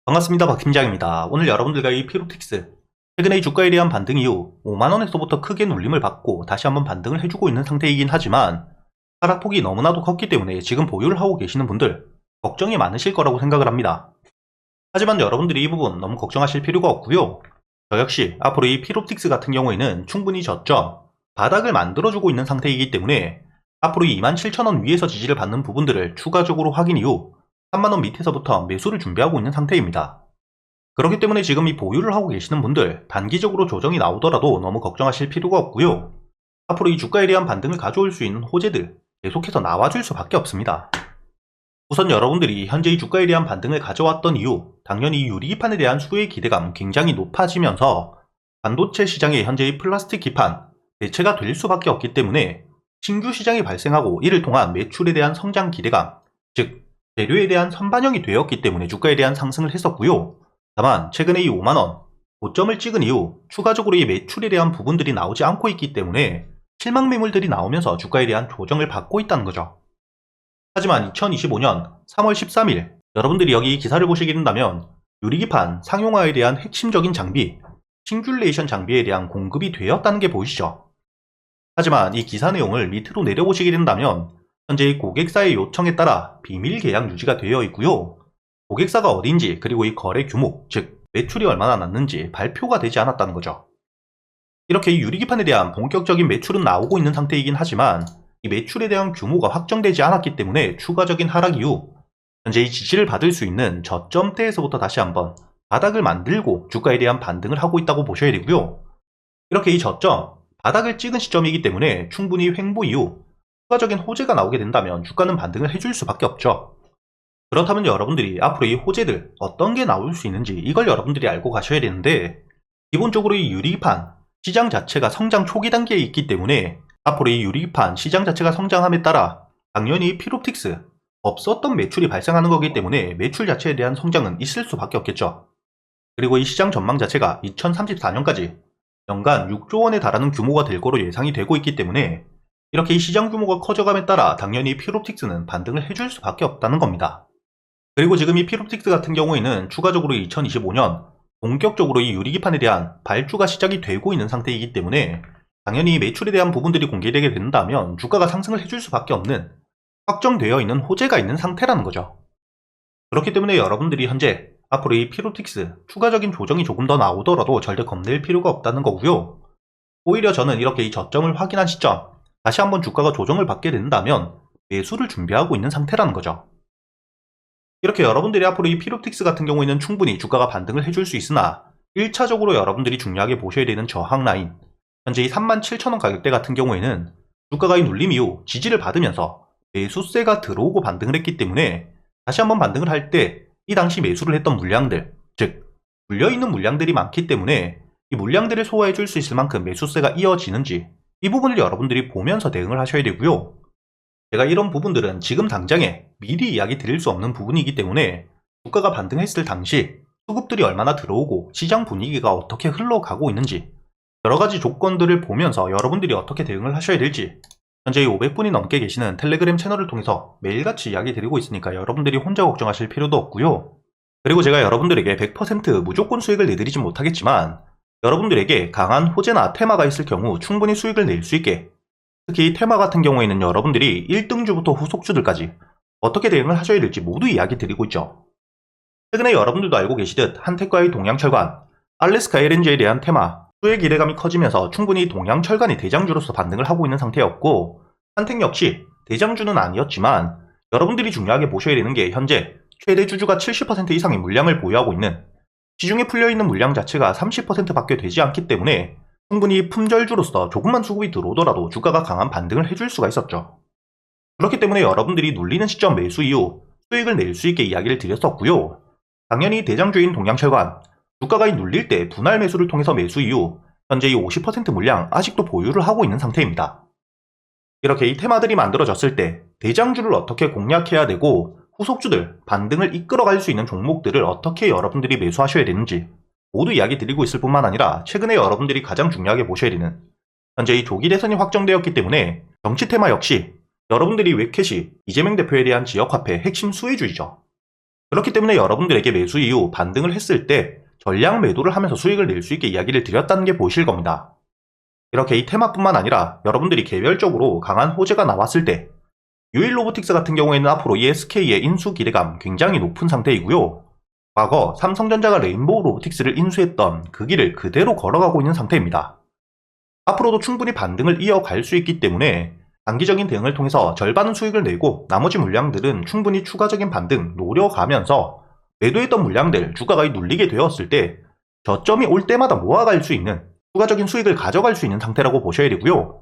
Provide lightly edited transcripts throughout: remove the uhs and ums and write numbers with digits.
반갑습니다. 박팀장입니다. 오늘 여러분들과 이 피로틱스 최근에 이 주가에 대한 반등 이후 5만원에서부터 크게 눌림을 받고 다시 한번 반등을 해주고 있는 상태이긴 하지만 하락폭이 너무나도 컸기 때문에 지금 보유를 하고 계시는 분들 걱정이 많으실 거라고 생각을 합니다. 하지만 여러분들이 이 부분 너무 걱정하실 필요가 없고요. 저 역시 앞으로 이 피로틱스 같은 경우에는 충분히 저점 바닥을 만들어주고 있는 상태이기 때문에 앞으로 27,000원 위에서 지지를 받는 부분들을 추가적으로 확인 이후 3만원 밑에서부터 매수를 준비하고 있는 상태입니다. 그렇기 때문에 지금 이 보유를 하고 계시는 분들 단기적으로 조정이 나오더라도 너무 걱정하실 필요가 없고요. 앞으로 이 주가에 대한 반등을 가져올 수 있는 호재들 계속해서 나와줄 수밖에 없습니다. 우선 여러분들이 현재 이 주가에 대한 반등을 가져왔던 이유, 당연히 유리기판에 대한 수요의 기대감 굉장히 높아지면서 반도체 시장의 현재 이 플라스틱 기판 대체가 될 수밖에 없기 때문에 신규 시장이 발생하고 이를 통한 매출에 대한 성장 기대감, 즉 재료에 대한 선반영이 되었기 때문에 주가에 대한 상승을 했었고요. 다만 최근에 이 5만원 고점을 찍은 이후 추가적으로 이 매출에 대한 부분들이 나오지 않고 있기 때문에 실망 매물들이 나오면서 주가에 대한 조정을 받고 있다는 거죠. 하지만 2025년 3월 13일 여러분들이 여기 기사를 보시게 된다면 유리기판 상용화에 대한 핵심적인 장비 싱귤레이션 장비에 대한 공급이 되었다는 게 보이시죠? 하지만 이 기사 내용을 밑으로 내려보시게 된다면 현재 고객사의 요청에 따라 비밀 계약 유지가 되어 있고요. 고객사가 어딘지 그리고 이 거래 규모, 즉 매출이 얼마나 났는지 발표가 되지 않았다는 거죠. 이렇게 이 유리기판에 대한 본격적인 매출은 나오고 있는 상태이긴 하지만 이 매출에 대한 규모가 확정되지 않았기 때문에 추가적인 하락 이후 현재 이 지지를 받을 수 있는 저점대에서부터 다시 한번 바닥을 만들고 주가에 대한 반등을 하고 있다고 보셔야 되고요. 이렇게 이 저점, 바닥을 찍은 시점이기 때문에 충분히 횡보 이후 추가적인 호재가 나오게 된다면 주가는 반등을 해줄 수밖에 없죠. 그렇다면 여러분들이 앞으로 이 호재들 어떤 게 나올 수 있는지 이걸 여러분들이 알고 가셔야 되는데 기본적으로 이 유리기판 시장 자체가 성장 초기 단계에 있기 때문에 앞으로 이 유리기판 시장 자체가 성장함에 따라 당연히 피롭틱스 없었던 매출이 발생하는 거기 때문에 매출 자체에 대한 성장은 있을 수밖에 없겠죠. 그리고 이 시장 전망 자체가 2034년까지 연간 6조 원에 달하는 규모가 될 거로 예상이 되고 있기 때문에 이렇게 이 시장 규모가 커져감에 따라 당연히 피롭틱스는 반등을 해줄 수밖에 없다는 겁니다. 그리고 지금 이 피롭틱스 같은 경우에는 추가적으로 2025년 본격적으로 이 유리기판에 대한 발주가 시작이 되고 있는 상태이기 때문에 당연히 매출에 대한 부분들이 공개되게 된다면 주가가 상승을 해줄 수밖에 없는 확정되어 있는 호재가 있는 상태라는 거죠. 그렇기 때문에 여러분들이 현재 앞으로 이 피롭틱스 추가적인 조정이 조금 더 나오더라도 절대 겁낼 필요가 없다는 거고요. 오히려 저는 이렇게 이 저점을 확인한 시점 다시 한번 주가가 조정을 받게 된다면 매수를 준비하고 있는 상태라는 거죠. 이렇게 여러분들이 앞으로 이 피롭틱스 같은 경우에는 충분히 주가가 반등을 해줄 수 있으나 1차적으로 여러분들이 중요하게 보셔야 되는 저항 라인 현재 이 37,000원 가격대 같은 경우에는 주가가 이 눌림 이후 지지를 받으면서 매수세가 들어오고 반등을 했기 때문에 다시 한번 반등을 할 때 이 당시 매수를 했던 물량들 즉 물려있는 물량들이 많기 때문에 이 물량들을 소화해 줄 수 있을 만큼 매수세가 이어지는지 이 부분을 여러분들이 보면서 대응을 하셔야 되고요. 제가 이런 부분들은 지금 당장에 미리 이야기 드릴 수 없는 부분이기 때문에 주가가 반등했을 당시 수급들이 얼마나 들어오고 시장 분위기가 어떻게 흘러가고 있는지 여러가지 조건들을 보면서 여러분들이 어떻게 대응을 하셔야 될지 현재 500분이 넘게 계시는 텔레그램 채널을 통해서 매일같이 이야기 드리고 있으니까 여러분들이 혼자 걱정하실 필요도 없고요. 그리고 제가 여러분들에게 100% 무조건 수익을 내드리진 못하겠지만 여러분들에게 강한 호재나 테마가 있을 경우 충분히 수익을 낼 수 있게 특히 테마 같은 경우에는 여러분들이 1등주부터 후속주들까지 어떻게 대응을 하셔야 될지 모두 이야기 드리고 있죠. 최근에 여러분들도 알고 계시듯 한택과의 동양철관, 알래스카 LNG에 대한 테마, 수의 기대감이 커지면서 충분히 동양철관이 대장주로서 반등을 하고 있는 상태였고 한택 역시 대장주는 아니었지만 여러분들이 중요하게 보셔야 되는 게 현재 최대 주주가 70% 이상의 물량을 보유하고 있는 시중에 풀려있는 물량 자체가 30%밖에 되지 않기 때문에 충분히 품절주로서 조금만 수급이 들어오더라도 주가가 강한 반등을 해줄 수가 있었죠. 그렇기 때문에 여러분들이 눌리는 시점 매수 이후 수익을 낼 수 있게 이야기를 드렸었고요. 당연히 대장주인 동양철관, 주가가 눌릴 때 분할 매수를 통해서 매수 이후 현재 이 50% 물량 아직도 보유를 하고 있는 상태입니다. 이렇게 이 테마들이 만들어졌을 때 대장주를 어떻게 공략해야 되고 후속주들, 반등을 이끌어갈 수 있는 종목들을 어떻게 여러분들이 매수하셔야 되는지 모두 이야기 드리고 있을 뿐만 아니라 최근에 여러분들이 가장 중요하게 보셔야 되는 현재 이 조기 대선이 확정되었기 때문에 정치 테마 역시 여러분들이 웹캣이 이재명 대표에 대한 지역화폐 핵심 수혜주이죠. 그렇기 때문에 여러분들에게 매수 이후 반등을 했을 때 전량 매도를 하면서 수익을 낼 수 있게 이야기를 드렸다는 게 보이실 겁니다. 이렇게 이 테마뿐만 아니라 여러분들이 개별적으로 강한 호재가 나왔을 때 유일로보틱스 같은 경우에는 앞으로 ESK의 인수 기대감 굉장히 높은 상태이고요. 과거 삼성전자가 레인보우 로보틱스를 인수했던 그 길을 그대로 걸어가고 있는 상태입니다. 앞으로도 충분히 반등을 이어갈 수 있기 때문에 단기적인 대응을 통해서 절반은 수익을 내고 나머지 물량들은 충분히 추가적인 반등 노려가면서 매도했던 물량들 주가가 눌리게 되었을 때 저점이 올 때마다 모아갈 수 있는 추가적인 수익을 가져갈 수 있는 상태라고 보셔야 되고요.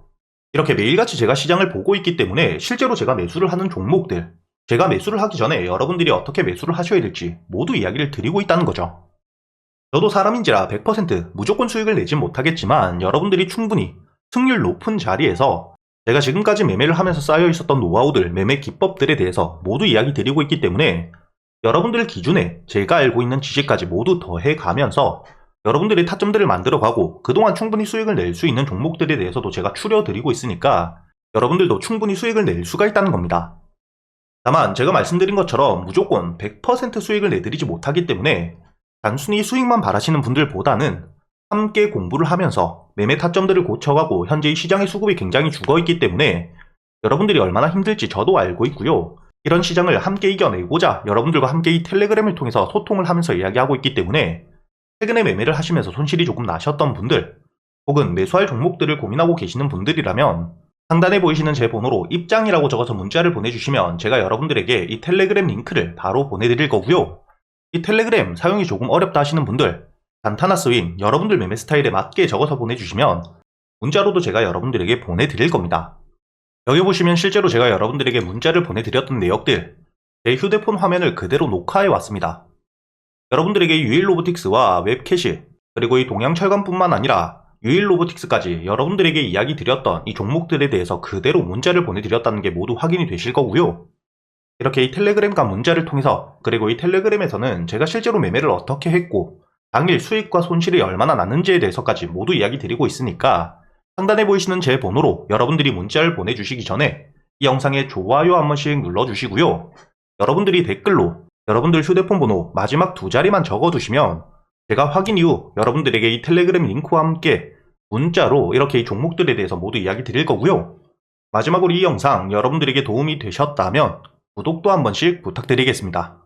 이렇게 매일같이 제가 시장을 보고 있기 때문에 실제로 제가 매수를 하는 종목들, 제가 매수를 하기 전에 여러분들이 어떻게 매수를 하셔야 될지 모두 이야기를 드리고 있다는 거죠. 저도 사람인지라 100% 무조건 수익을 내진 못하겠지만 여러분들이 충분히 승률 높은 자리에서 제가 지금까지 매매를 하면서 쌓여 있었던 노하우들, 매매 기법들에 대해서 모두 이야기 드리고 있기 때문에 여러분들 기준에 제가 알고 있는 지식까지 모두 더해가면서 여러분들의 타점들을 만들어가고 그동안 충분히 수익을 낼 수 있는 종목들에 대해서도 제가 추려드리고 있으니까 여러분들도 충분히 수익을 낼 수가 있다는 겁니다. 다만 제가 말씀드린 것처럼 무조건 100% 수익을 내드리지 못하기 때문에 단순히 수익만 바라시는 분들보다는 함께 공부를 하면서 매매 타점들을 고쳐가고 현재 이 시장의 수급이 굉장히 죽어있기 때문에 여러분들이 얼마나 힘들지 저도 알고 있고요. 이런 시장을 함께 이겨내고자 여러분들과 함께 이 텔레그램을 통해서 소통을 하면서 이야기하고 있기 때문에 최근에 매매를 하시면서 손실이 조금 나셨던 분들 혹은 매수할 종목들을 고민하고 계시는 분들이라면 상단에 보이시는 제 번호로 입장이라고 적어서 문자를 보내주시면 제가 여러분들에게 이 텔레그램 링크를 바로 보내드릴 거고요. 이 텔레그램 사용이 조금 어렵다 하시는 분들 단타나 스윙 여러분들 매매 스타일에 맞게 적어서 보내주시면 문자로도 제가 여러분들에게 보내드릴 겁니다. 여기 보시면 실제로 제가 여러분들에게 문자를 보내드렸던 내역들 제 휴대폰 화면을 그대로 녹화해 왔습니다. 여러분들에게 유일로보틱스와 웹캐시 그리고 이 동양철강뿐만 아니라 유일로보틱스까지 여러분들에게 이야기 드렸던 이 종목들에 대해서 그대로 문자를 보내드렸다는 게 모두 확인이 되실 거고요. 이렇게 이 텔레그램과 문자를 통해서 그리고 이 텔레그램에서는 제가 실제로 매매를 어떻게 했고 당일 수익과 손실이 얼마나 났는지에 대해서까지 모두 이야기 드리고 있으니까 상단에 보이시는 제 번호로 여러분들이 문자를 보내주시기 전에 이 영상에 좋아요 한 번씩 눌러주시고요. 여러분들이 댓글로 여러분들 휴대폰 번호 마지막 두 자리만 적어두시면 제가 확인 이후 여러분들에게 이 텔레그램 링크와 함께 문자로 이렇게 이 종목들에 대해서 모두 이야기 드릴 거고요. 마지막으로 이 영상 여러분들에게 도움이 되셨다면 구독도 한 번씩 부탁드리겠습니다.